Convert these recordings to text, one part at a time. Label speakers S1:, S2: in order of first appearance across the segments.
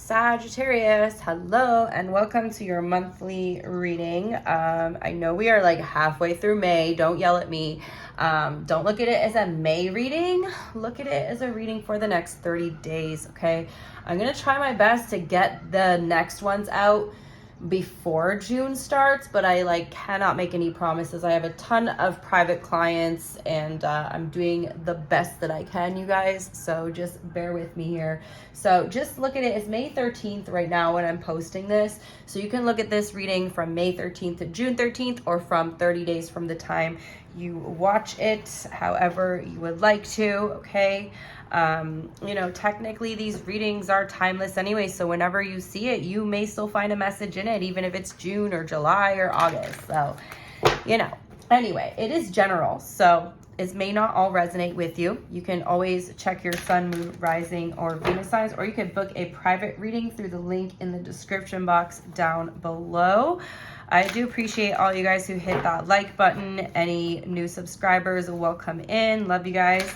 S1: Sagittarius, hello and welcome to your monthly reading. I know we are like halfway through May. Don't yell at me. Don't look at it as a May reading. Look at it as a reading for the next 30 days, okay? I'm going to try my best to get the next ones out before June starts, but I cannot make any promises. I have a ton of private clients and I'm doing the best that I can, you guys, so just bear with me here. So just look at it as May 13th right now when I'm posting this, so you can look at this reading from May 13th to June 13th or from 30 days from the time you watch it, however you would like to, okay? Technically these readings are timeless anyway, so whenever you see it, you may still find a message in it, even if it's June or July or August. So, anyway, it is general, so it may not all resonate with you. You can always check your sun, moon, rising, or Venus signs, or you can book a private reading through the link in the description box down below. I do appreciate all you guys who hit that like button. Any new subscribers, welcome in. Love you guys.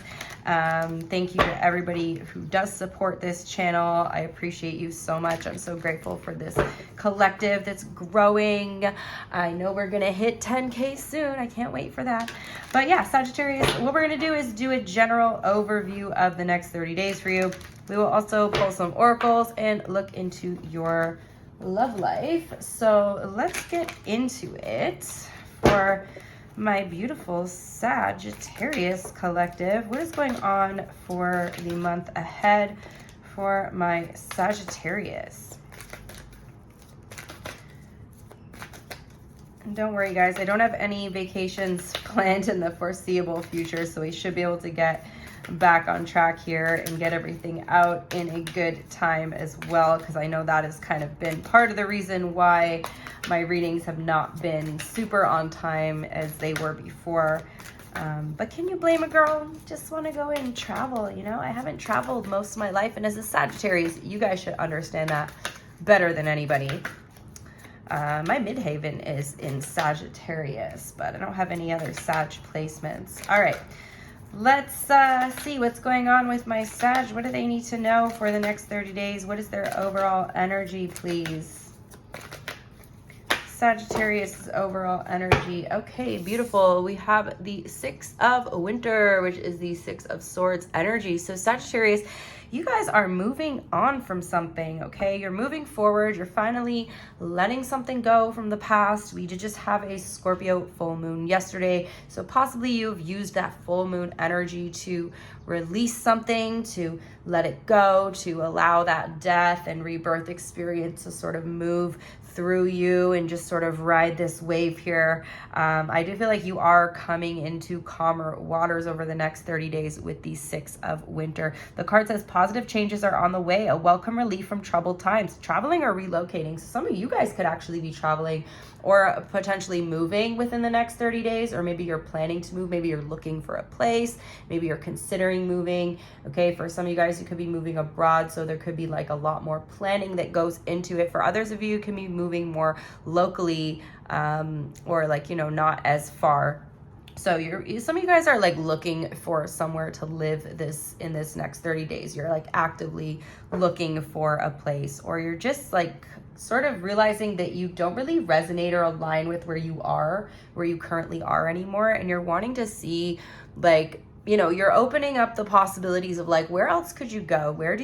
S1: Thank you to everybody who does support this channel. I appreciate you so much. I'm so grateful for this collective that's growing. I know we're gonna hit 10K soon. I can't wait for that. But yeah, Sagittarius, what we're gonna do is do a general overview of the next 30 days for you. We will also pull some oracles and look into your love life. So let's get into it for my beautiful Sagittarius collective. What is going on for the month ahead for my Sagittarius? And don't worry guys, I don't have any vacations planned in the foreseeable future, so we should be able to get back on track here and get everything out in a good time as well, because I know that has kind of been part of the reason why my readings have not been super on time as they were before. But can you blame a girl? Just want to go and travel, I haven't traveled most of my life, and as a Sagittarius, you guys should understand that better than anybody. My midhaven is in Sagittarius, but I don't have any other Sag placements. All right. Let's see what's going on with my Sag. What do they need to know for the next 30 days? What is their overall energy, please? Sagittarius' overall energy. Okay, beautiful. We have the Six of Winter, which is the Six of Swords energy. So Sagittarius, you guys are moving on from something, okay? You're moving forward. You're finally letting something go from the past. We did just have a Scorpio full moon yesterday. So possibly you've used that full moon energy to release something, to let it go, to allow that death and rebirth experience to sort of move through you and just sort of ride this wave here. I do feel like you are coming into calmer waters over the next 30 days with the Six of Winter. The card says positive changes are on the way, a welcome relief from troubled times, traveling or relocating. So some of you guys could actually be traveling or potentially moving within the next 30 days, or maybe you're planning to move, maybe you're looking for a place, maybe you're considering moving, okay? For some of you guys, you could be moving abroad, so there could be like a lot more planning that goes into it. For others of you, you can be moving more locally, or not as far. So some of you guys are like looking for somewhere to live in this next 30 days. You're like actively looking for a place, or you're just like sort of realizing that you don't really resonate or align with where you currently are anymore. And you're wanting to see you're opening up the possibilities of like, where else could you go? What do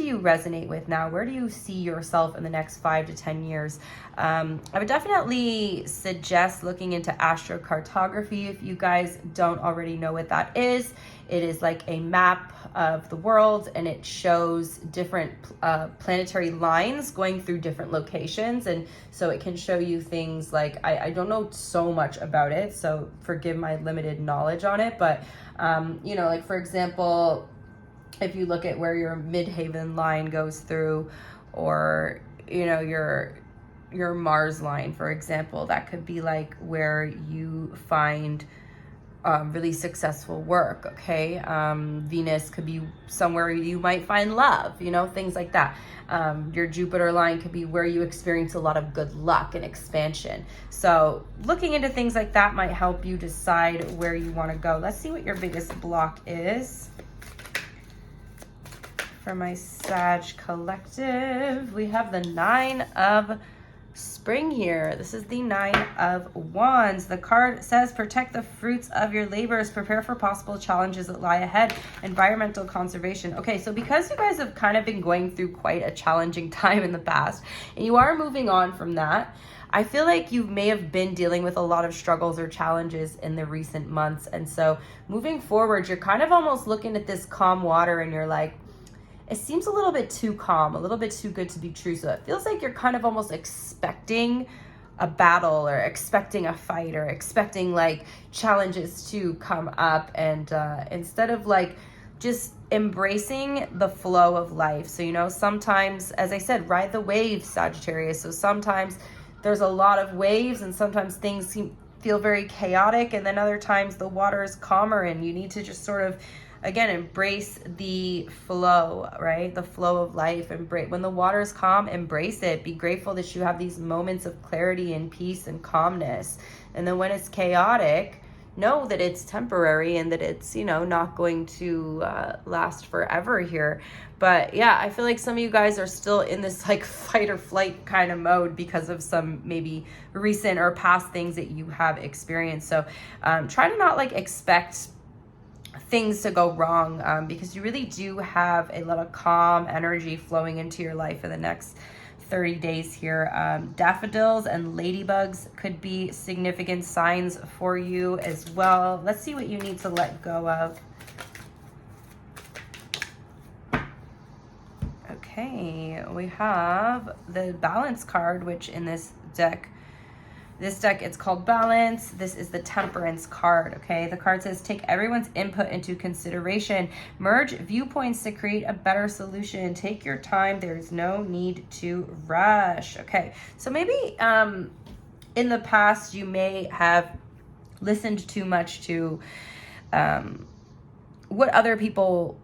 S1: you resonate with now? Where do you see yourself in the next 5 to 10 years? I would definitely suggest looking into astrocartography if you guys don't already know what that is. It is like a map of the world, and it shows different planetary lines going through different locations. And so it can show you things like, I don't know so much about it, so forgive my limited knowledge on it, but like for example, if you look at where your midhaven line goes through, or your Mars line, for example, that could be like where you find really successful work, okay? Venus could be somewhere you might find love, things like that. Your Jupiter line could be where you experience a lot of good luck and expansion. So looking into things like that might help you decide where you want to go. Let's see what your biggest block is for my Sag collective. We have the Nine of Spring here. This is the Nine of Wands. The card says protect the fruits of your labors, prepare for possible challenges that lie ahead, environmental conservation. Okay, so because you guys have kind of been going through quite a challenging time in the past and you are moving on from that, I feel like you may have been dealing with a lot of struggles or challenges in the recent months. And so moving forward, you're kind of almost looking at this calm water and you're like, it seems a little bit too calm, a little bit too good to be true. So it feels like you're kind of almost expecting a battle or expecting a fight or expecting like challenges to come up. And instead of like just embracing the flow of life. So, you know, sometimes, as I said, ride the waves, Sagittarius. So sometimes there's a lot of waves and sometimes things feel very chaotic. And then other times the water is calmer and you need to just sort of, again, embrace the flow, right? The flow of life. When the water is calm, embrace it. Be grateful that you have these moments of clarity and peace and calmness. And then when it's chaotic, know that it's temporary and that it's, you know, not going to last forever here. But yeah, I feel like some of you guys are still in this like fight or flight kind of mode because of some maybe recent or past things that you have experienced. So try to not like expect things to go wrong because you really do have a lot of calm energy flowing into your life for the next 30 days here. Daffodils and ladybugs could be significant signs for you as well. Let's see what you need to let go of. Okay, we have the Balance card, which in this deck, it's called Balance. This is the Temperance card, okay? The card says, take everyone's input into consideration. Merge viewpoints to create a better solution. Take your time. There's no need to rush. Okay, so maybe in the past, you may have listened too much to what other people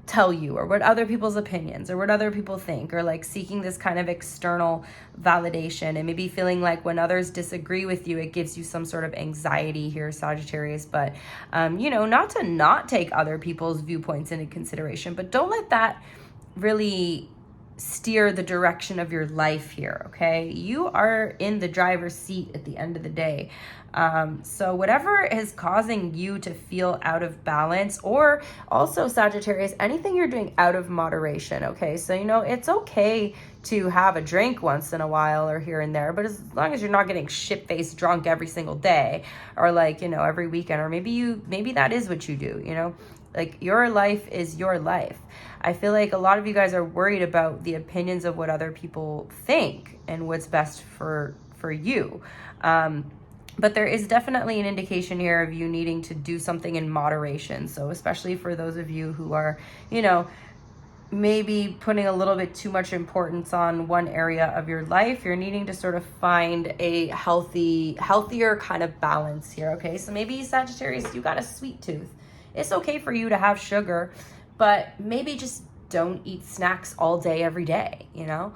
S1: tell you or what other people's opinions or what other people think, or like seeking this kind of external validation and maybe feeling like when others disagree with you, it gives you some sort of anxiety here, Sagittarius. But, you know, not to not take other people's viewpoints into consideration, but don't let that really steer the direction of your life here, okay? You are in the driver's seat at the end of the day. So whatever is causing you to feel out of balance, or also Sagittarius, anything you're doing out of moderation, okay? So, you know, it's okay to have a drink once in a while or here and there, but as long as you're not getting shit-faced drunk every single day or like, you know, every weekend, or maybe that is what you do, you know? Like, your life is your life. I feel like a lot of you guys are worried about the opinions of what other people think and what's best for you. But there is definitely an indication here of you needing to do something in moderation. So especially for those of you who are, you know, maybe putting a little bit too much importance on one area of your life, you're needing to sort of find a healthier kind of balance here, okay? So maybe Sagittarius, you got a sweet tooth. It's okay for you to have sugar, but maybe just don't eat snacks all day, every day, you know?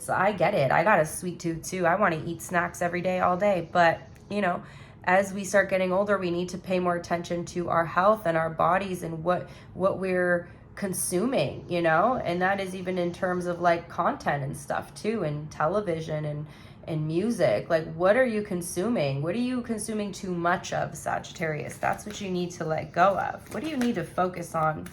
S1: I get it. I got a sweet tooth too. I want to eat snacks every day, all day. But, you know, as we start getting older, we need to pay more attention to our health and our bodies and what we're consuming, you know? And that is even in terms of like content and stuff too, and television and music. Like, what are you consuming? What are you consuming too much of, Sagittarius? That's what you need to let go of. What do you need to focus on?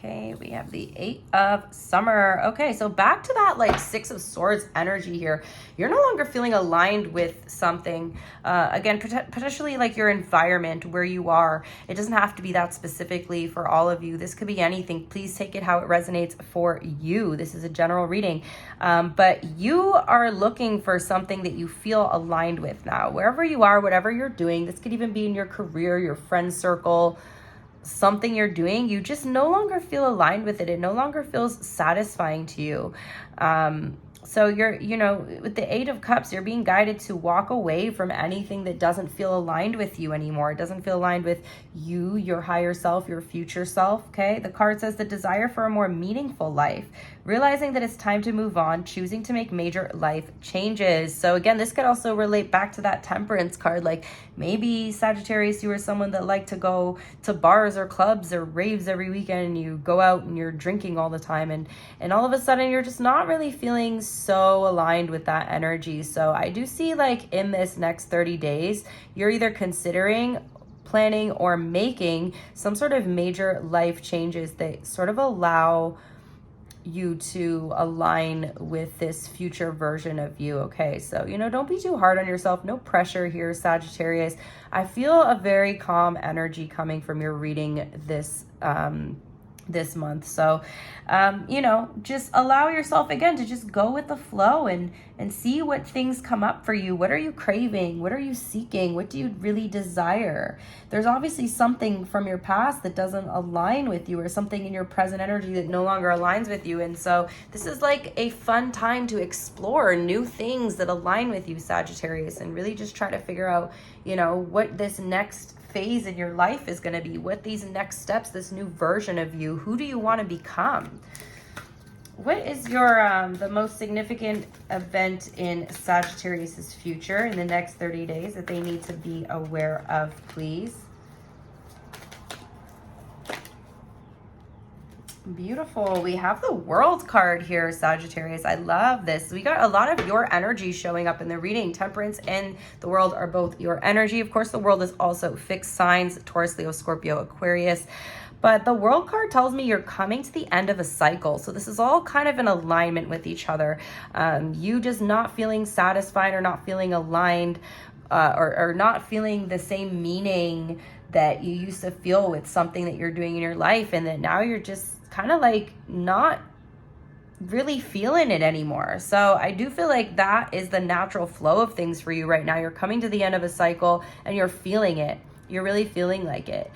S1: Okay, we have the Eight of Summer. Okay, so back to that like Six of Swords energy here. You're no longer feeling aligned with something. Again, potentially like your environment, where you are. It doesn't have to be that specifically for all of you. This could be anything. Please take it how it resonates for you. This is a general reading. But you are looking for something that you feel aligned with now. Wherever you are, whatever you're doing, this could even be in your career, your friend circle, something you're doing, you just no longer feel aligned with it. It no longer feels satisfying to you. So you're, with the Eight of Cups, you're being guided to walk away from anything that doesn't feel aligned with you anymore. It doesn't feel aligned with you, your higher self, your future self, okay? The card says the desire for a more meaningful life, realizing that it's time to move on, choosing to make major life changes. So again, this could also relate back to that Temperance card. Like maybe Sagittarius, you were someone that liked to go to bars or clubs or raves every weekend, and you go out and you're drinking all the time, and all of a sudden you're just not really feeling so aligned with that energy. So I do see, like, in this next 30 days, you're either considering, planning, or making some sort of major life changes that sort of allow you to align with this future version of you. Okay, so don't be too hard on yourself. No pressure here, Sagittarius. I feel a very calm energy coming from your reading this month. So just allow yourself again to just go with the flow and see what things come up for you. What are you craving? What are you seeking? What do you really desire? There's obviously something from your past that doesn't align with you, or something in your present energy that no longer aligns with you. And so this is like a fun time to explore new things that align with you, Sagittarius, and really just try to figure out, what this next phase in your life is going to be, what these next steps, this new version of you, who do you want to become? What is your the most significant event in Sagittarius's future in the next 30 days that they need to be aware of, please? Beautiful. We have the World card here, Sagittarius. I love this. We got a lot of your energy showing up in the reading. Temperance and the World are both your energy. Of course, the World is also fixed signs: Taurus, Leo, Scorpio, Aquarius. But the World card tells me you're coming to the end of a cycle. So this is all kind of in alignment with each other. You just not feeling satisfied, or not feeling aligned, or not feeling the same meaning that you used to feel with something that you're doing in your life, and that now you're just kind of like not really feeling it anymore. So I do feel like that is the natural flow of things for you right now. You're coming to the end of a cycle and you're feeling it. You're really feeling like it.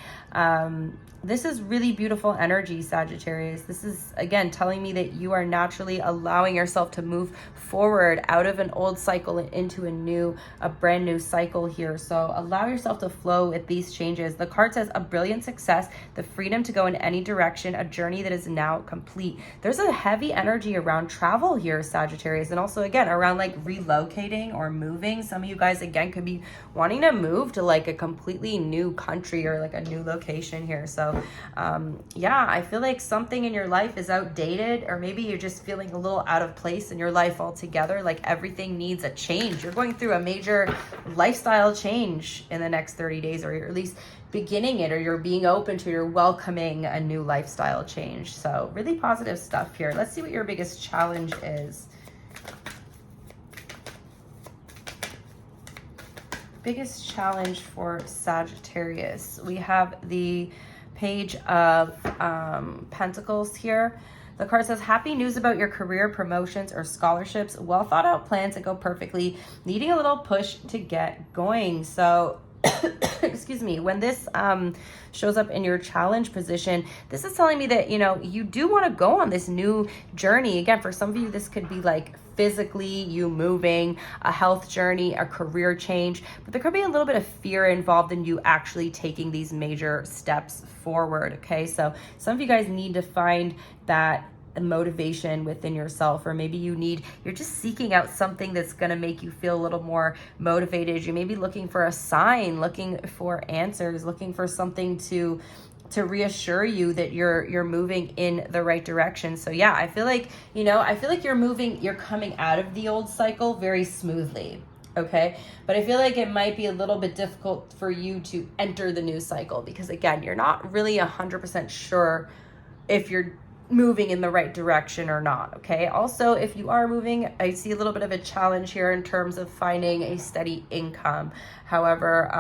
S1: This is really beautiful energy, Sagittarius. This is, again, telling me that you are naturally allowing yourself to move forward out of an old cycle and into a brand new cycle here. So allow yourself to flow with these changes. The card says a brilliant success, the freedom to go in any direction, a journey that is now complete. There's a heavy energy around travel here, Sagittarius, and also, again, around like relocating or moving. Some of you guys, again, could be wanting to move to like a completely new country or like a new location here. So yeah, I feel like something in your life is outdated, or maybe you're just feeling a little out of place in your life altogether. Like everything needs a change. You're going through a major lifestyle change in the next 30 days, or you're at least beginning it, or you're being open to, you're welcoming a new lifestyle change. So really positive stuff here. Let's see what your biggest challenge is. Biggest challenge for Sagittarius. We have the Page of Pentacles here. The card says happy news about your career, promotions, or scholarships. Well thought out plans that go perfectly, needing a little push to get going. So excuse me, when this shows up in your challenge position, this is telling me that you do want to go on this new journey. Again, for some of you, this could be like physically you moving, a health journey, a career change, but there could be a little bit of fear involved in you actually taking these major steps forward. Okay, so some of you guys need to find that motivation within yourself, or maybe you're just seeking out something that's going to make you feel a little more motivated. You may be looking for a sign, looking for answers, looking for something to reassure you that you're moving in the right direction. So yeah, I feel like you're coming out of the old cycle very smoothly. Okay, but I feel like it might be a little bit difficult for you to enter the new cycle, because again, you're not really 100% sure if you're moving in the right direction or not. Okay, also, if you are moving, I see a little bit of a challenge here in terms of finding a steady income. However,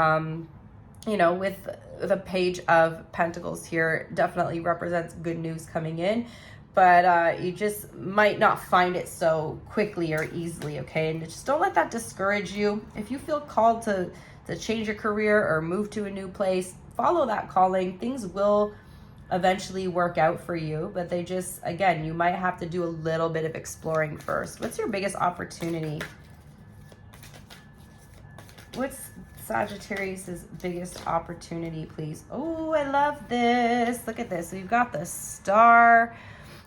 S1: with the Page of Pentacles here, definitely represents good news coming in, but you just might not find it so quickly or easily. Okay, and just don't let that discourage you. If you feel called to change your career or move to a new place, follow that calling. Things will eventually work out for you, but they just, again, you might have to do a little bit of exploring first. What's your biggest opportunity? What's Sagittarius's biggest opportunity, please? Oh, I love this. Look at this. We've got the Star.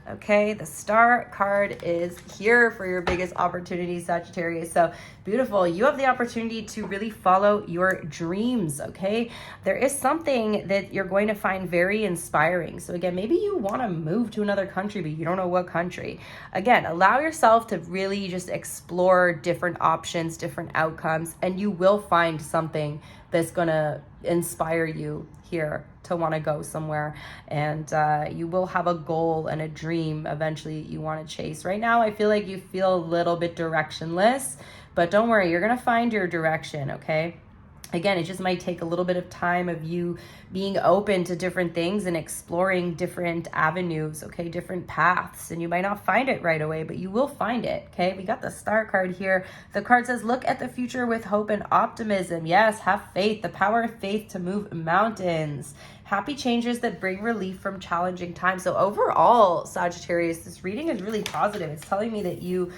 S1: Okay, the Star card is here for your biggest opportunity, Sagittarius. So beautiful. You have the opportunity to really follow your dreams, okay? There is something that you're going to find very inspiring. So again, maybe you want to move to another country, but you don't know what country. Again, allow yourself to really just explore different options, different outcomes, and you will find something that's going to inspire you here to want to go somewhere, and you will have a goal and a dream eventually you want to chase. Right now, I feel like you feel a little bit directionless, but don't worry, you're going to find your direction, okay? Again, it just might take a little bit of time of you being open to different things and exploring different avenues, okay, different paths. And you might not find it right away, but you will find it, okay? We got the Star card here. The card says, look at the future with hope and optimism. Yes, have faith, the power of faith to move mountains. Happy changes that bring relief from challenging times. So overall, Sagittarius, this reading is really positive. It's telling me that you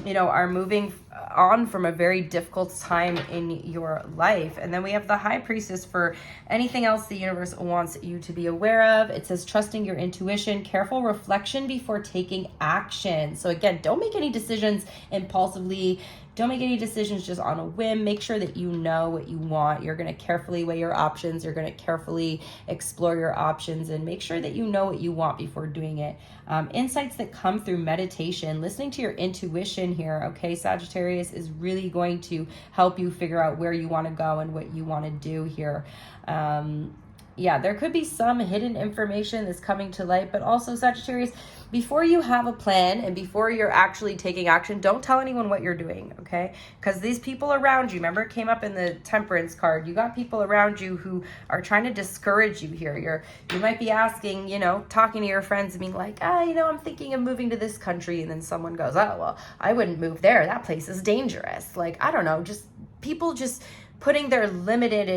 S1: know, are moving on from a very difficult time in your life. And then we have the High Priestess for anything else the universe wants you to be aware of. It says trusting your intuition, careful reflection before taking action. So again, don't make any decisions impulsively. Don't make any decisions just on a whim. Make sure that you know what you want. You're going to carefully weigh your options. You're going to carefully explore your options and make sure that you know what you want before doing it. Insights that come through meditation, listening to your intuition here, okay, Sagittarius, is really going to help you figure out where you want to go and what you want to do here. Yeah, there could be some hidden information that's coming to light, but also, Sagittarius, before you have a plan and before you're actually taking action, don't tell anyone what you're doing, okay? Because these people around you, remember it came up in the Temperance card, you got people around you who are trying to discourage you here. You might be asking, you know, talking to your friends and being like, you know, I'm thinking of moving to this country, and then someone goes, oh, well, I wouldn't move there. That place is dangerous. Like, I don't know, just people just putting their limited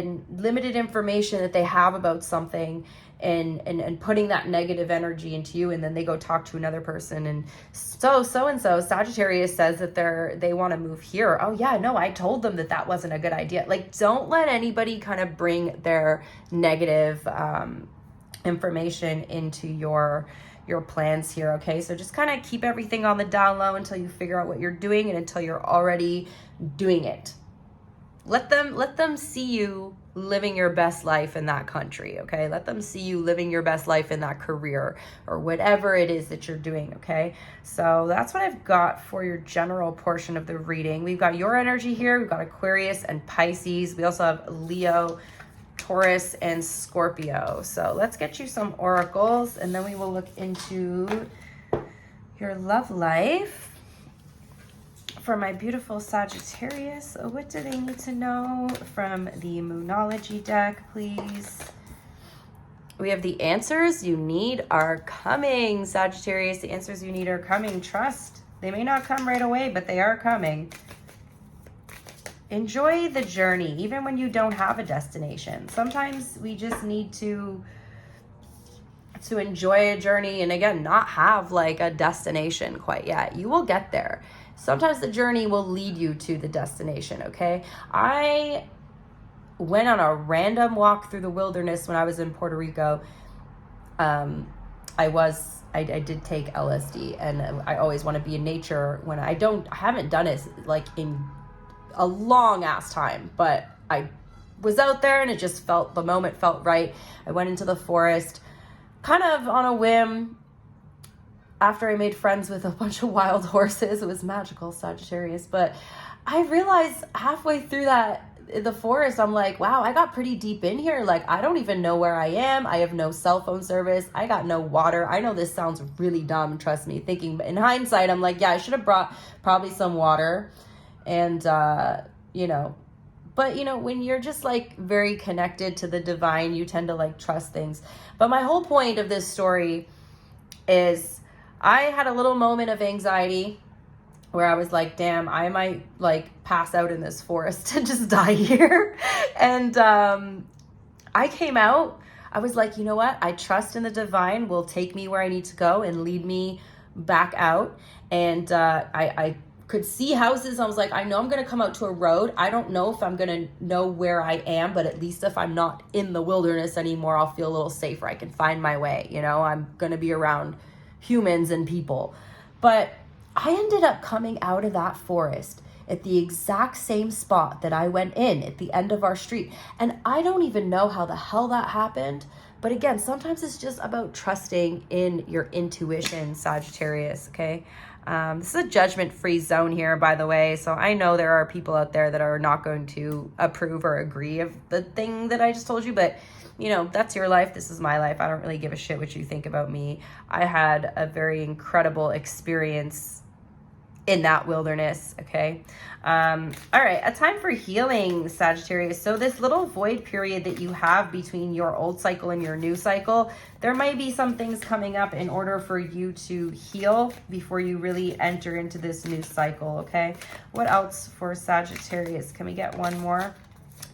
S1: information that they have about something and putting that negative energy into you, and then they go talk to another person, and so Sagittarius says that they want to move here. Oh yeah, no, I told them that wasn't a good idea. Like, don't let anybody kind of bring their negative information into your plans here, okay? So just kind of keep everything on the down low until you figure out what you're doing and until you're already doing it. Let them see you living your best life in that country, okay? Let them see you living your best life in that career or whatever it is that you're doing, okay? So that's what I've got for your general portion of the reading. We've got your energy here. We've got Aquarius and Pisces. We also have Leo, Taurus, and Scorpio. So let's get you some oracles, and then we will look into your love life. For my beautiful Sagittarius, what do they need to know from the Moonology deck, please? We have the answers you need are coming, Sagittarius. The answers you need are coming. Trust. They may not come right away, but they are coming. Enjoy the journey, even when you don't have a destination. Sometimes we just need to enjoy a journey and, again, not have like a destination quite yet. You will get there. Sometimes the journey will lead you to the destination, okay? I went on a random walk through the wilderness when I was in Puerto Rico. I did take LSD, and I always want to be in nature when I haven't done it like in a long ass time, but I was out there and the moment felt right. I went into the forest kind of on a whim. After I made friends with a bunch of wild horses, it was magical, Sagittarius. But I realized halfway through the forest, I'm like, wow, I got pretty deep in here. Like, I don't even know where I am. I have no cell phone service. I got no water. I know this sounds really dumb, trust me. Thinking in hindsight, I'm like, yeah, I should have brought probably some water. And, you know, but, you know, when you're just like very connected to the divine, you tend to like trust things. But my whole point of this story is, I had a little moment of anxiety where I was like, damn, I might like pass out in this forest and just die here. And I came out. I was like, you know what? I trust in the divine will take me where I need to go and lead me back out. And I could see houses. I was like, I know I'm going to come out to a road. I don't know if I'm going to know where I am, but at least if I'm not in the wilderness anymore, I'll feel a little safer. I can find my way. You know, I'm going to be around humans and people. But I ended up coming out of that forest at the exact same spot that I went in at the end of our street. And I don't even know how the hell that happened. But again, sometimes it's just about trusting in your intuition, Sagittarius, okay? This is a judgment-free zone here, by the way. So I know there are people out there that are not going to approve or agree of the thing that I just told you, but you know, that's your life. This is my life. I don't really give a shit what you think about me. I had a very incredible experience in that wilderness, okay? All right, a time for healing, Sagittarius. So this little void period that you have between your old cycle and your new cycle, there might be some things coming up in order for you to heal before you really enter into this new cycle, okay? What else for Sagittarius? Can we get one more?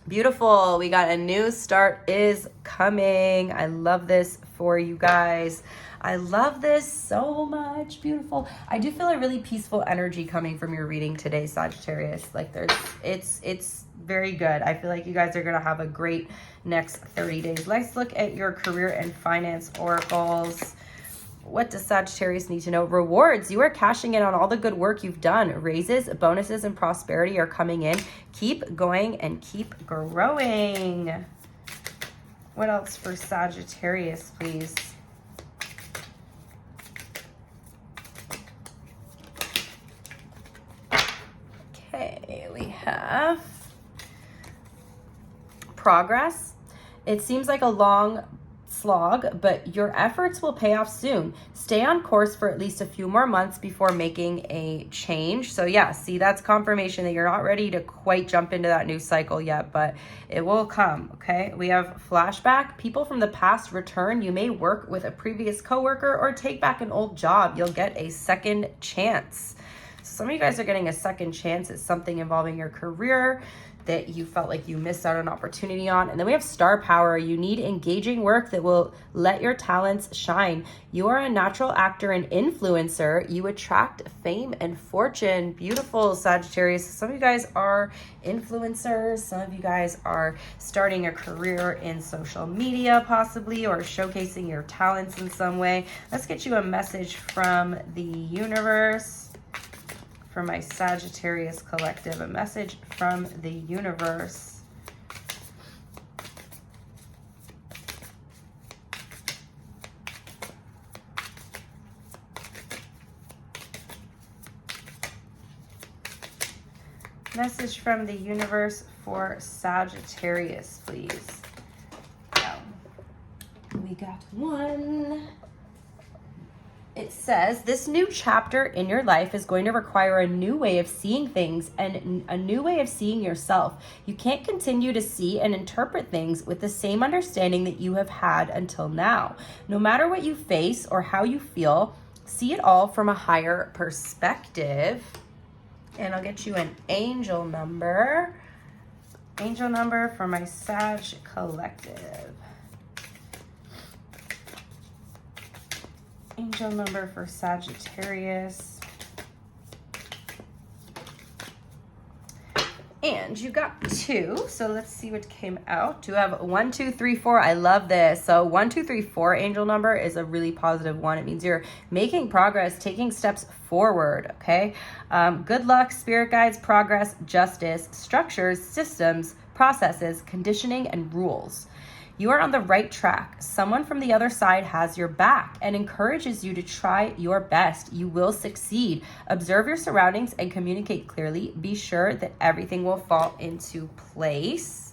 S1: Beautiful. We got a new start is coming. I love this for you guys. I love this so much. Beautiful. I do feel a really peaceful energy coming from your reading today, Sagittarius. Like it's very good. I feel like you guys are going to have a great next 30 days. Let's look at your career and finance oracles. What does Sagittarius need to know? Rewards. You are cashing in on all the good work you've done. Raises, bonuses, and prosperity are coming in. Keep going and keep growing. What else for Sagittarius, please? Okay, we have progress. It seems like a long slog, but your efforts will pay off soon. Stay on course for at least a few more months before making a change. So yeah, see, that's confirmation that you're not ready to quite jump into that new cycle yet, but it will come, okay? We have flashback. People from the past return. You may work with a previous coworker or take back an old job. You'll get a second chance. Some of you guys are getting a second chance at something involving your career that you felt like you missed out on an opportunity on. And then we have star power. You need engaging work that will let your talents shine. You are a natural actor and influencer. You attract fame and fortune. Beautiful, Sagittarius. Some of you guys are influencers. Some of you guys are starting a career in social media possibly, or showcasing your talents in some way. Let's get you a message from the universe. For my Sagittarius collective, a message from the universe. Message from the universe for Sagittarius, please. We got one. It says, this new chapter in your life is going to require a new way of seeing things and a new way of seeing yourself. You can't continue to see and interpret things with the same understanding that you have had until now. No matter what you face or how you feel, see it all from a higher perspective. And I'll get you an angel number. Angel number for my Sag collective. Angel number for Sagittarius. And you got 2, so let's see what came out. You have 1, 2, 3, 4. I love this. So 1, 2, 3, 4 angel number is a really positive one. It means you're making progress, taking steps forward, okay? Good luck, spirit guides, progress, justice, structures, systems, processes, conditioning, and rules. You are on the right track. Someone from the other side has your back and encourages you to try your best. You will succeed. Observe your surroundings and communicate clearly. Be sure that everything will fall into place.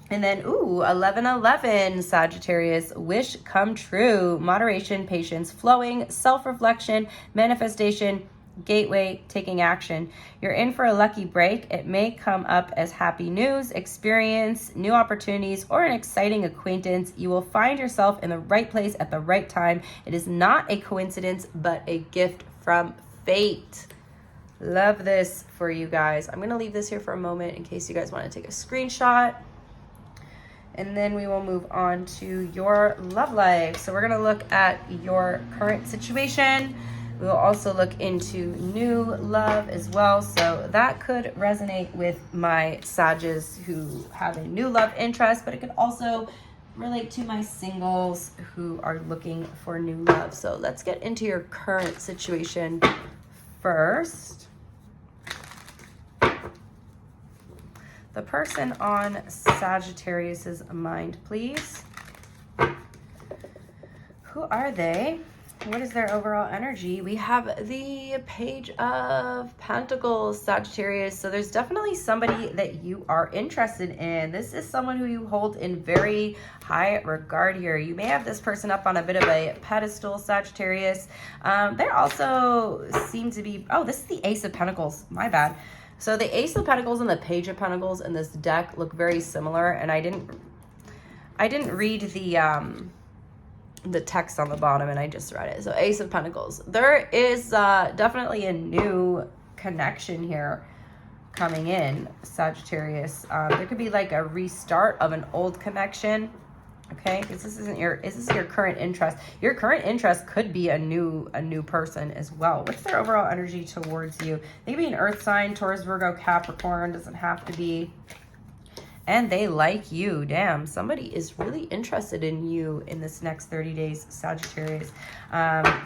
S1: And then, 1111, Sagittarius, wish come true. Moderation, patience, flowing, self-reflection, manifestation, gateway, taking action. You're in for a lucky break. It may come up as happy news, experience, new opportunities, or an exciting acquaintance. You will find yourself in the right place at the right time. It is not a coincidence, but a gift from fate. Love this for you guys. I'm going to leave this here for a moment in case you guys want to take a screenshot. And then we will move on to your love life. So we're going to look at your current situation. We will also look into new love as well. So that could resonate with my Sages who have a new love interest, but it could also relate to my singles who are looking for new love. So let's get into your current situation first. The person on Sagittarius's mind, please. Who are they? What is their overall energy? We have the Page of Pentacles, Sagittarius. So there's definitely somebody that you are interested in. This is someone who you hold in very high regard here. You may have this person up on a bit of a pedestal, Sagittarius. They also seem to be, oh, this is the Ace of Pentacles. My bad. So the Ace of Pentacles and the Page of Pentacles in this deck look very similar, and I didn't read the text on the bottom, and I just read it. So Ace of Pentacles. There is definitely a new connection here coming in, Sagittarius. There could be like a restart of an old connection. Okay, because this is your current interest. Your current interest could be a new person as well. What's their overall energy towards you? They could be an earth sign, Taurus, Virgo, Capricorn, doesn't have to be. And they like you. Damn, somebody is really interested in you in this next 30 days, Sagittarius.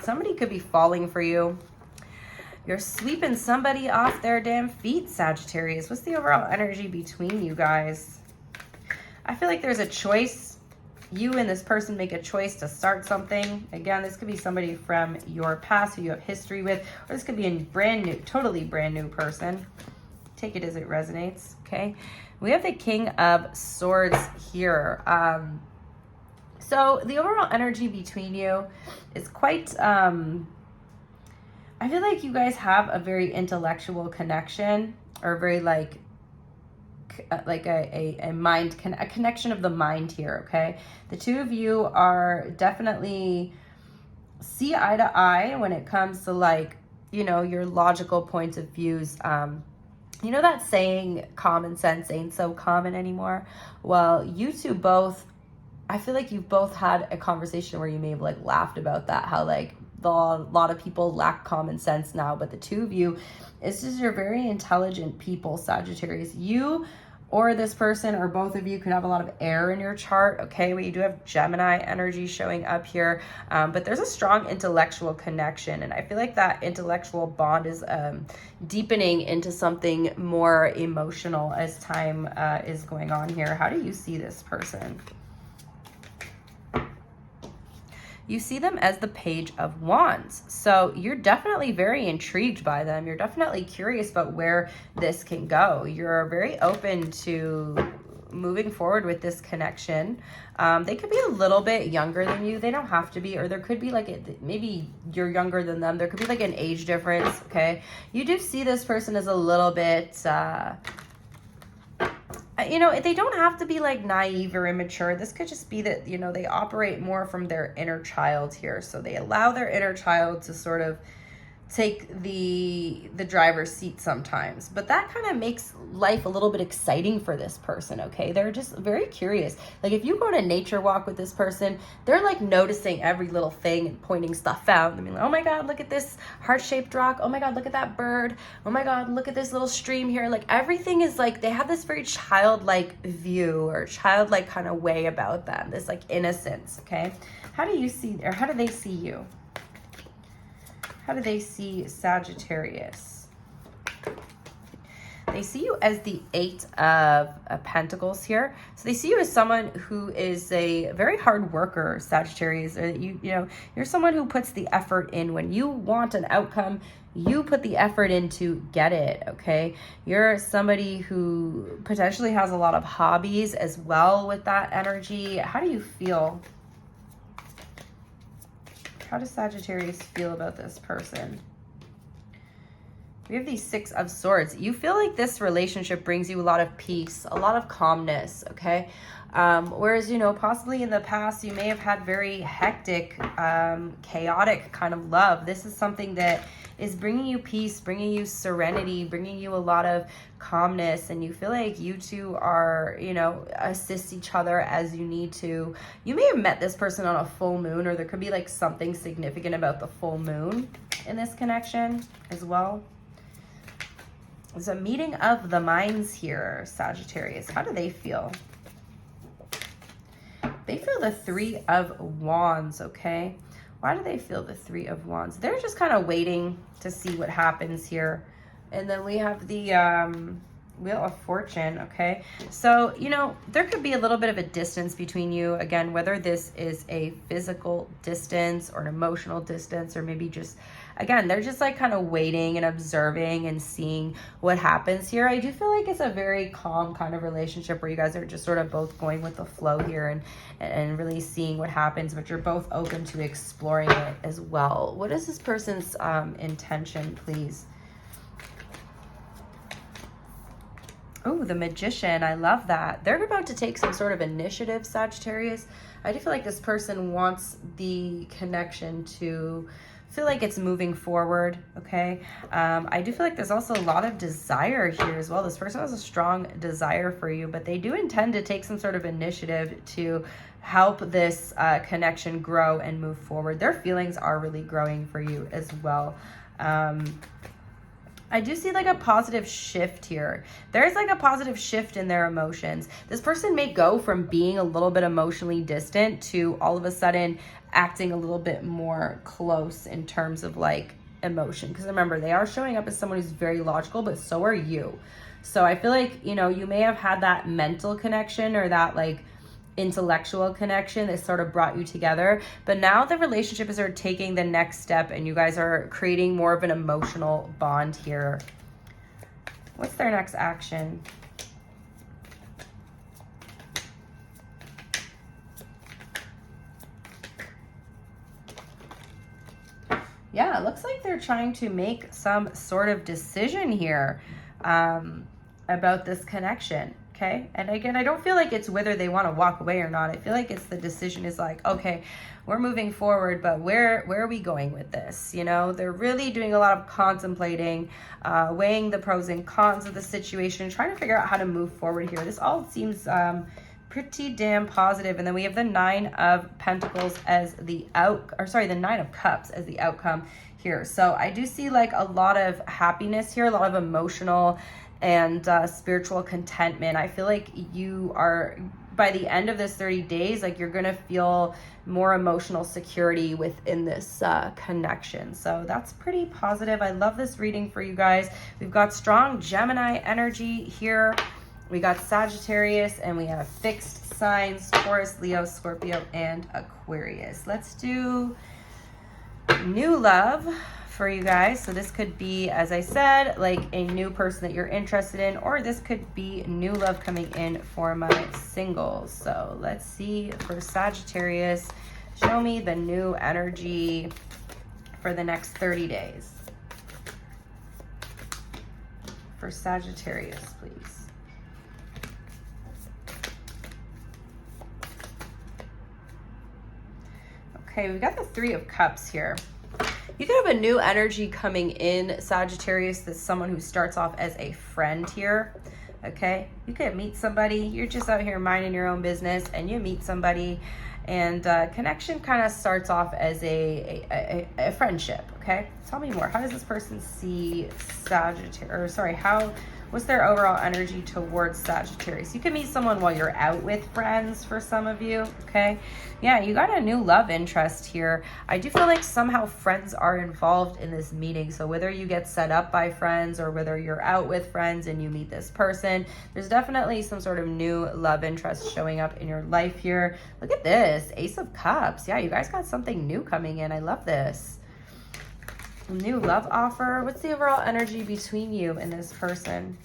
S1: Somebody could be falling for you. You're sweeping somebody off their damn feet, Sagittarius. What's the overall energy between you guys? I feel like there's a choice. You and this person make a choice to start something. Again, this could be somebody from your past who you have history with, or this could be a brand new, totally brand new person. Take it as it resonates, okay? We have the King of Swords here. So the overall energy between you is quite, I feel like you guys have a very intellectual connection, or very a connection of the mind here, okay? The two of you are definitely see eye to eye when it comes to like, you know, your logical points of views. You know that saying, common sense ain't so common anymore? Well, you two both, I feel like you've both had a conversation where you may have like laughed about that, how like a lot of people lack common sense now, but the two of you, it's just you're very intelligent people, Sagittarius. You or this person or both of you can have a lot of air in your chart, okay? Well, you do have Gemini energy showing up here, but there's a strong intellectual connection, and I feel like that intellectual bond is deepening into something more emotional as time is going on here. How do you see this person? You see them as the Page of Wands. So you're definitely very intrigued by them. You're definitely curious about where this can go. You're very open to moving forward with this connection. They could be a little bit younger than you. They don't have to be, or there could be like, maybe you're younger than them. There could be like an age difference, okay? You do see this person as a little bit, you know, they don't have to be like naive or immature. This could just be that, you know, they operate more from their inner child here. So they allow their inner child to sort of take the driver's seat sometimes, but that kind of makes life a little bit exciting for this person, okay? They're just very curious. Like if you go on a nature walk with this person, they're like noticing every little thing and pointing stuff out. I mean, like, oh my God, look at this heart-shaped rock. Oh my God, look at that bird. Oh my God, look at this little stream here. Like everything is like, they have this very childlike view or childlike kind of way about them, this like innocence, okay? How do you see, or how do they see you? How do they see Sagittarius? They see you as the Eight of Pentacles here. So they see you as someone who is a very hard worker, Sagittarius. Or you know, you're someone who puts the effort in. When you want an outcome, you put the effort in to get it, okay? You're somebody who potentially has a lot of hobbies as well with that energy. How do you feel? How does Sagittarius feel about this person? We have the Six of Swords. You feel like this relationship brings you a lot of peace, a lot of calmness, okay? Whereas, you know, possibly in the past, you may have had very hectic, chaotic kind of love. This is something that is bringing you peace, bringing you serenity, bringing you a lot of calmness, and you feel like you two are, you know, assist each other as you need to. You may have met this person on a full moon, or there could be like something significant about the full moon in this connection as well. There's a meeting of the minds here, Sagittarius. How do they feel? They feel the Three of Wands, okay? Why do they feel the Three of Wands? They're just kind of waiting to see what happens here. And then we have the Wheel of Fortune, okay? So, you know, there could be a little bit of a distance between you. Again, whether this is a physical distance or an emotional distance, or maybe just, again, they're just like kind of waiting and observing and seeing what happens here. I do feel like it's a very calm kind of relationship where you guys are just sort of both going with the flow here and really seeing what happens, but you're both open to exploring it as well. What is this person's intention, please? Oh, the Magician. I love that. They're about to take some sort of initiative, Sagittarius. I do feel like this person wants the connection to feel like it's moving forward, okay? I do feel like there's also a lot of desire here as well. This person has a strong desire for you, but they do intend to take some sort of initiative to help this connection grow and move forward. Their feelings are really growing for you as well. I do see like a positive shift here. There's like a positive shift in their emotions. This person may go from being a little bit emotionally distant to all of a sudden acting a little bit more close in terms of like emotion. Because remember, they are showing up as someone who's very logical, but so are you. So I feel like, you know, you may have had that mental connection or that like intellectual connection that sort of brought you together, but now the relationship is sort of taking the next step and you guys are creating more of an emotional bond here. What's their next action? Yeah, it looks like they're trying to make some sort of decision here about this connection. Okay. And again, I don't feel like it's whether they want to walk away or not. I feel like it's the decision is like, okay, we're moving forward, but where are we going with this? You know, they're really doing a lot of contemplating, weighing the pros and cons of the situation, trying to figure out how to move forward here. This all seems pretty damn positive. And then we have the Nine of Pentacles as the the Nine of Cups as the outcome here. So I do see like a lot of happiness here, a lot of emotional and spiritual contentment. I feel like you are, by the end of this 30 days, like you're gonna feel more emotional security within this connection. So that's pretty positive. I love this reading for you guys. We've got strong Gemini energy here. We got Sagittarius, and we have fixed signs, Taurus, Leo, Scorpio, and Aquarius. Let's do new love for you guys. So this could be, as I said, like a new person that you're interested in, or this could be new love coming in for my singles. So let's see for Sagittarius. Show me the new energy for the next 30 days. For Sagittarius, please. Okay, we've got the Three of Cups here. You could have a new energy coming in, Sagittarius, that's someone who starts off as a friend here, okay? You could meet somebody, you're just out here minding your own business, and you meet somebody, and connection kind of starts off as a friendship, okay? Tell me more. How does this person see Sagittarius, what's their overall energy towards Sagittarius? You can meet someone while you're out with friends for some of you, okay? Yeah, you got a new love interest here. I do feel like somehow friends are involved in this meeting. So whether you get set up by friends or whether you're out with friends and you meet this person, there's definitely some sort of new love interest showing up in your life here. Look at this, Ace of Cups. Yeah, you guys got something new coming in. I love this. New love offer. What's the overall energy between you and this person?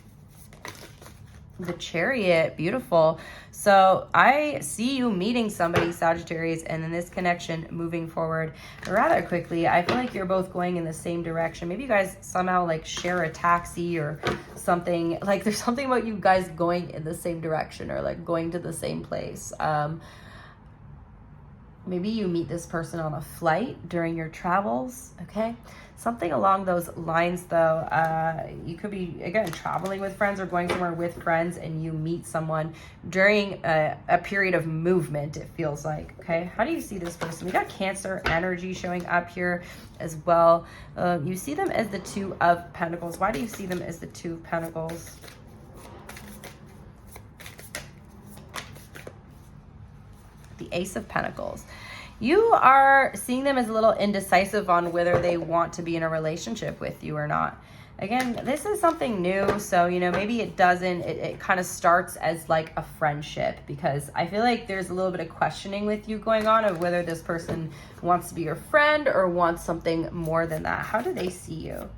S1: The Chariot, beautiful. So I see you meeting somebody, Sagittarius, and then this connection moving forward rather quickly. I feel like you're both going in the same direction. Maybe you guys somehow like share a taxi or something. Like there's something about you guys going in the same direction or like going to the same place. Maybe you meet this person on a flight during your travels, okay? Something along those lines, though. You could be, again, traveling with friends or going somewhere with friends, and you meet someone during a period of movement, it feels like, okay? How do you see this person? We got Cancer energy showing up here as well. You see them as the Two of Pentacles. Why do you see them as the Two of Pentacles? The Ace of Pentacles. You are seeing them as a little indecisive on whether they want to be in a relationship with you or not. Again, this is something new, so, you know, maybe it doesn't, it kind of starts as like a friendship, because I feel like there's a little bit of questioning with you going on of whether this person wants to be your friend or wants something more than that. How do they see you?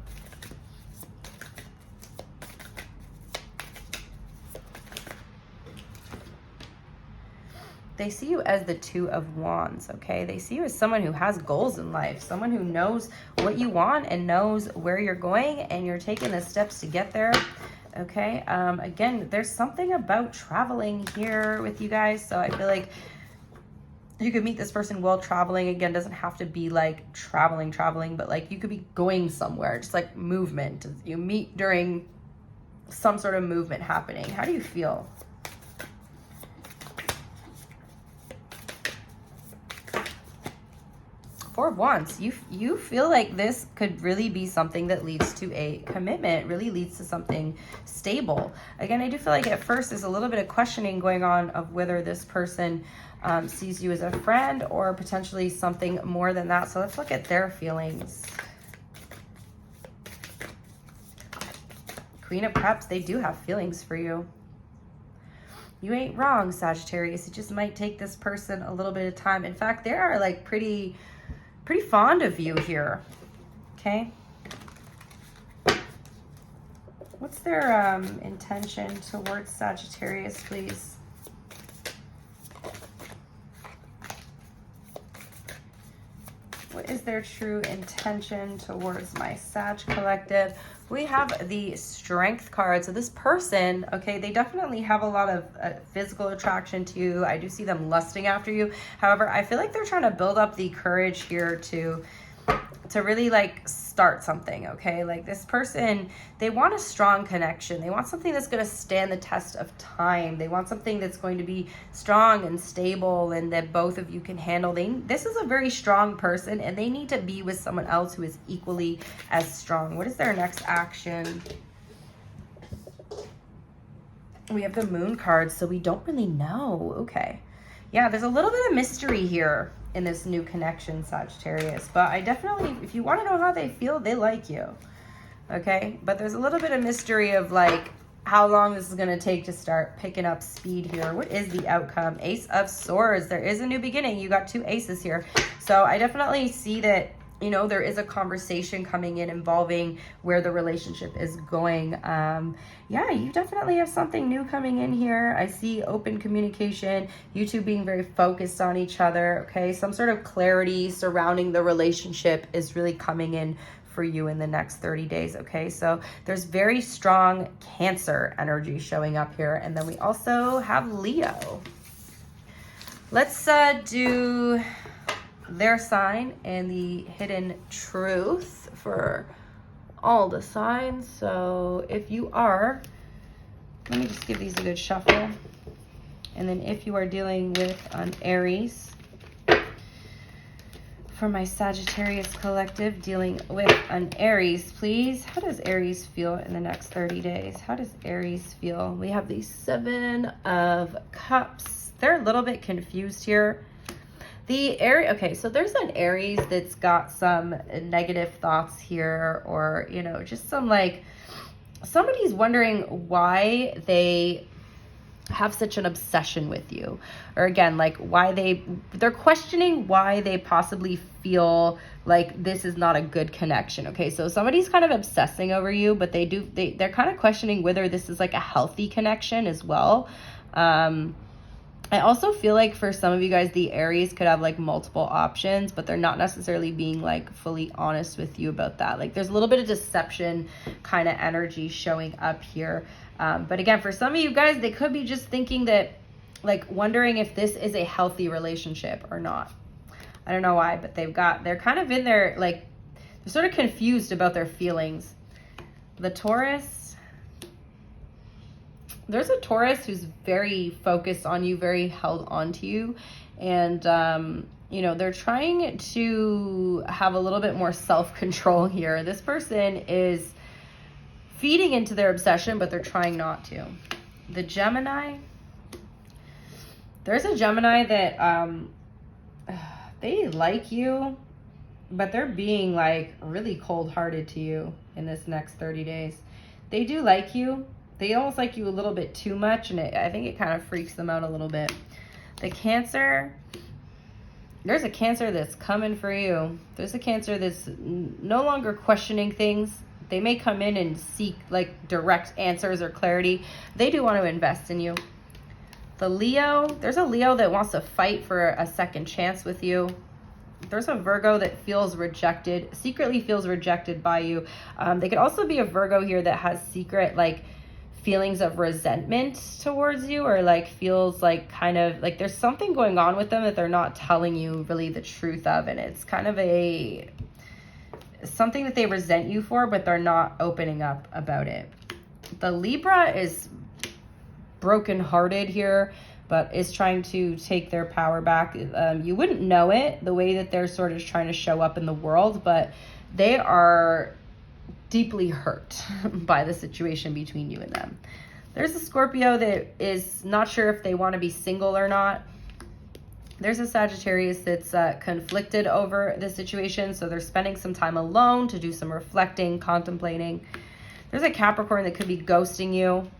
S1: They see you as the Two of Wands, okay? They see you as someone who has goals in life, someone who knows what you want and knows where you're going, and you're taking the steps to get there, okay? Again, there's something about traveling here with you guys, so I feel like you could meet this person while traveling. Again, doesn't have to be like traveling, but like you could be going somewhere, just like movement. You meet during some sort of movement happening. How do you feel? Four of Wands. You feel like this could really be something that leads to a commitment, really leads to something stable. Again, I do feel like at first there's a little bit of questioning going on of whether this person sees you as a friend or potentially something more than that. So let's look at their feelings. Queen of Cups, they do have feelings for you. You ain't wrong, Sagittarius. It just might take this person a little bit of time. In fact, they are like pretty fond of you here, okay? What's their intention towards Sagittarius, please? What is their true intention towards my Sag collective? We have the Strength card. So this person, okay, they definitely have a lot of physical attraction to you. I do see them lusting after you. However, I feel like they're trying to build up the courage here to really like start something, okay? Like this person, they want a strong connection. They want something that's going to stand the test of time. They want something that's going to be strong and stable and that both of you can handle. This is a very strong person, and they need to be with someone else who is equally as strong. What is their next action? We have the Moon card, so we don't really know. Okay. Yeah, there's a little bit of mystery here in this new connection, Sagittarius. But I definitely, if you want to know how they feel, they like you. Okay? But there's a little bit of mystery of like how long this is going to take to start picking up speed here. What is the outcome? Ace of Swords. There is a new beginning. You got two aces here. So I definitely see that, you know, there is a conversation coming in involving where the relationship is going. Yeah, you definitely have something new coming in here. I see open communication, you two being very focused on each other, okay? Some sort of clarity surrounding the relationship is really coming in for you in the next 30 days, okay? So there's very strong Cancer energy showing up here. And then we also have Leo. Let's do their sign and the hidden truth for all the signs. So if you are, let me just give these a good shuffle. And then if you are dealing with an Aries, for my Sagittarius collective, dealing with an Aries, please. How does Aries feel in the next 30 days? How does Aries feel? We have the Seven of Cups. They're a little bit confused here. The Aries, okay, so there's an Aries that's got some negative thoughts here, or, you know, just some like, somebody's wondering why they have such an obsession with you, or again, like why they're questioning why they possibly feel like this is not a good connection. Okay, so somebody's kind of obsessing over you, but they're kind of questioning whether this is like a healthy connection as well. I also feel like for some of you guys, the Aries could have like multiple options, but they're not necessarily being like fully honest with you about that. Like there's a little bit of deception kind of energy showing up here. But again, for some of you guys, they could be just thinking that, like wondering if this is a healthy relationship or not. I don't know why, but they're kind of in there, like they're sort of confused about their feelings. The Taurus, there's a Taurus who's very focused on you, very held on to you. And, you know, they're trying to have a little bit more self-control here. This person is feeding into their obsession, but they're trying not to. The Gemini, there's a Gemini that they like you, but they're being like really cold-hearted to you in this next 30 days. They do like you. They almost like you a little bit too much, and I think it kind of freaks them out a little bit. The Cancer, there's a Cancer that's coming for you. There's a Cancer that's no longer questioning things. They may come in and seek like direct answers or clarity. They do want to invest in you. The Leo, there's a Leo that wants to fight for a second chance with you. There's a Virgo that feels rejected, secretly feels rejected by you. They could also be a Virgo here that has secret like feelings of resentment towards you, or like feels like kind of like there's something going on with them that they're not telling you really the truth of, and it's kind of something that they resent you for, but they're not opening up about it. The Libra is brokenhearted here, but is trying to take their power back. You wouldn't know it the way that they're sort of trying to show up in the world, but they are deeply hurt by the situation between you and them. There's a Scorpio that is not sure if they want to be single or not. There's a Sagittarius that's conflicted over the situation, so they're spending some time alone to do some reflecting, contemplating. There's a Capricorn that could be ghosting you.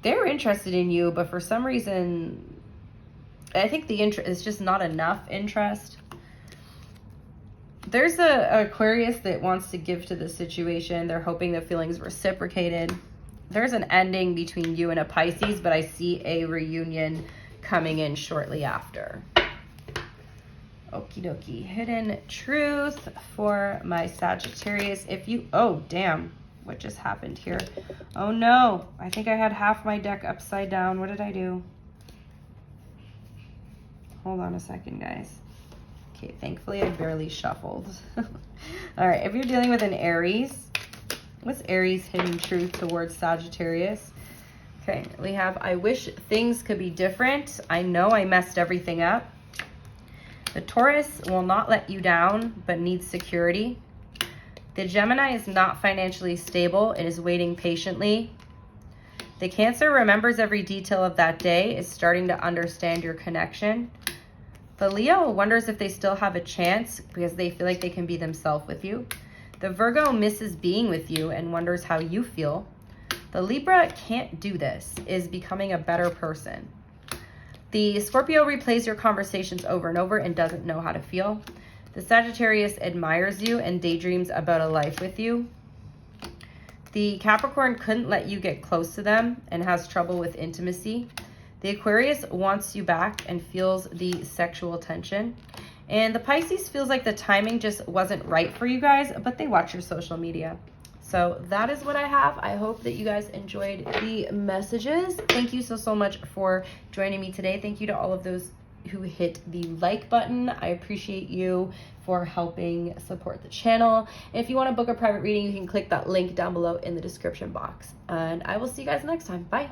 S1: They're interested in you, but for some reason, I think the interest is just not enough interest. There's a Aquarius that wants to give to the situation. They're hoping the feelings reciprocated. There's an ending between you and a Pisces, but I see a reunion coming in shortly after. Okie dokie. Hidden truth for my Sagittarius. Oh, damn. What just happened here? Oh, no. I think I had half my deck upside down. What did I do? Hold on a second, guys. Okay, thankfully I barely shuffled. All right, if you're dealing with an Aries, what's Aries' hidden truth towards Sagittarius? Okay, we have, I wish things could be different. I know I messed everything up. The Taurus will not let you down, but needs security. The Gemini is not financially stable and is waiting patiently. The Cancer remembers every detail of that day, is starting to understand your connection. The Leo wonders if they still have a chance because they feel like they can be themselves with you. The Virgo misses being with you and wonders how you feel. The Libra can't do this, is becoming a better person. The Scorpio replays your conversations over and over and doesn't know how to feel. The Sagittarius admires you and daydreams about a life with you. The Capricorn couldn't let you get close to them and has trouble with intimacy. The Aquarius wants you back and feels the sexual tension. And the Pisces feels like the timing just wasn't right for you guys, but they watch your social media. So that is what I have. I hope that you guys enjoyed the messages. Thank you so much for joining me today. Thank you to all of those who hit the like button. I appreciate you for helping support the channel. And if you want to book a private reading, you can click that link down below in the description box. And I will see you guys next time. Bye.